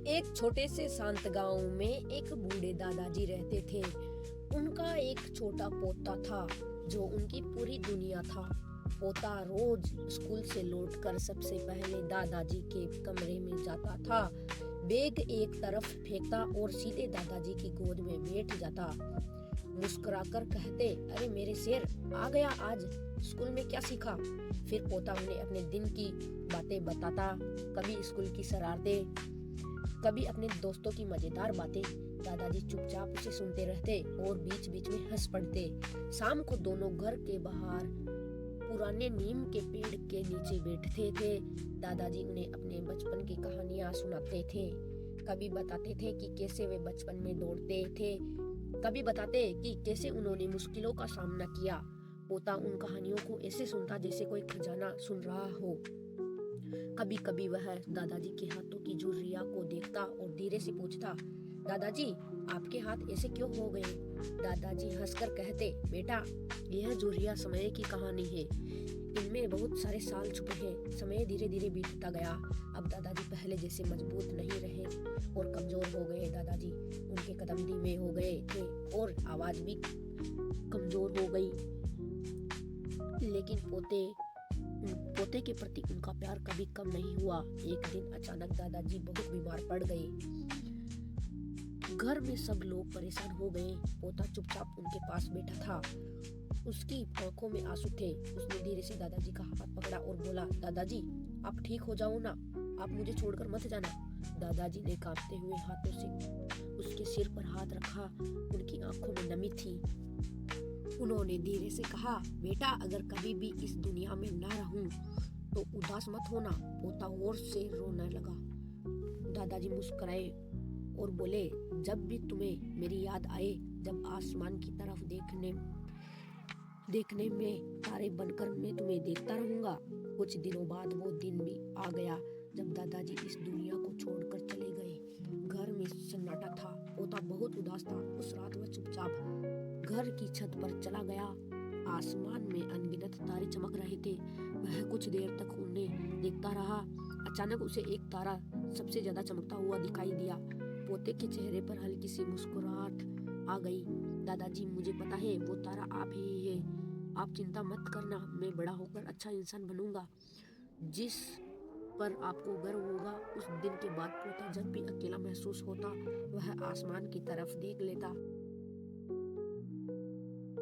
एक छोटे से शांत गांव में एक बूढ़े दादाजी रहते थे। उनका एक छोटा पोता था जो उनकी पूरी दुनिया था। पोता रोज स्कूल से लौटकर सबसे पहले दादाजी के कमरे में जाता था, बैग एक तरफ फेंकता और सीधे दादाजी की गोद में बैठ जाता। मुस्कुराकर कहते, अरे मेरे शेर, आ गया आज, स्कूल में क्या सीखा? फिर पोता उन्हें अपने दिन की बातें बताता, कभी स्कूल की शरारतें, कभी अपने दोस्तों की मजेदार बातें। दादाजी चुपचाप उसे सुनते रहते और बीच बीच में हंस पड़ते। शाम को दोनों घर के बाहर पुराने नीम के पेड़ के नीचे बैठते थे। दादाजी उन्हें अपने बचपन की कहानियां सुनाते थे। कभी बताते थे कि कैसे वे बचपन में दौड़ते थे, कभी बताते कि कैसे उन्होंने मुश्किलों का सामना किया। पोता उन कहानियों को ऐसे सुनता जैसे कोई खजाना सुन रहा हो। कभी कभी वह दादाजी के हाथों की झुर्रियां को देखता और धीरे से पूछता, दादाजी आपके हाथ ऐसे क्यों हो गए? दादाजी हंसकर कहते, बेटा यह झुर्रियां समय की कहानी है, इनमें बहुत सारे साल छुपे हैं। समय धीरे धीरे बीतता गया। अब दादाजी पहले जैसे मजबूत नहीं रहे और कमजोर हो गए। दादाजी उनके कदम धीमे हो गए थे और आवाज भी कमजोर हो गई, लेकिन पोते के प्रति उनका प्यार कभी कम नहीं हुआ। एक दिन अचानक दादाजी बहुत बीमार पड़ गए। घर में सब लोग परेशान हो गए। पोता चुपचाप उनके पास बैठा था, उसकी आंखों में आंसू थे। उसने धीरे से दादाजी का हाथ पकड़ा और बोला, दादाजी आप ठीक हो जाओ ना, आप मुझे छोड़कर मत जाना। दादाजी ने कांपते हुए हाथों से उसके सिर पर हाथ रखा। उनकी आंखों में नमी थी। उन्होंने धीरे से कहा, बेटा अगर कभी भी इस दुनिया में ना रहूं तो उदास मत होना। पोता और से रोने लगा। दादाजी मुस्कुराए और बोले, जब भी तुम्हें मेरी याद आए, जब आसमान की तरफ देखने में तारे बनकर मैं तुम्हें देखता रहूंगा। कुछ दिनों बाद वो दिन भी आ गया जब दादाजी इस दुनिया को छोड़कर चले गए। घर में सन्नाटा था। पोता बहुत उदास था। उस रात वह चुपचाप घर की छत पर चला गया। आसमान में अनगिनत तारे चमक रहे थे। वह कुछ देर तक उन्हें देखता रहा। अचानक उसे एक तारा सबसे ज्यादा चमकता हुआ दिखाई दिया। पोते के चेहरे पर हल्की सी मुस्कुराहट आ गई। दादाजी मुझे पता है वो तारा आप ही है। आप चिंता मत करना, मैं बड़ा होकर अच्छा इंसान बनूंगा जिस पर आपको गर्व होगा। उस दिन के बाद पोता जब भी अकेला महसूस होता वह आसमान की तरफ देख लेता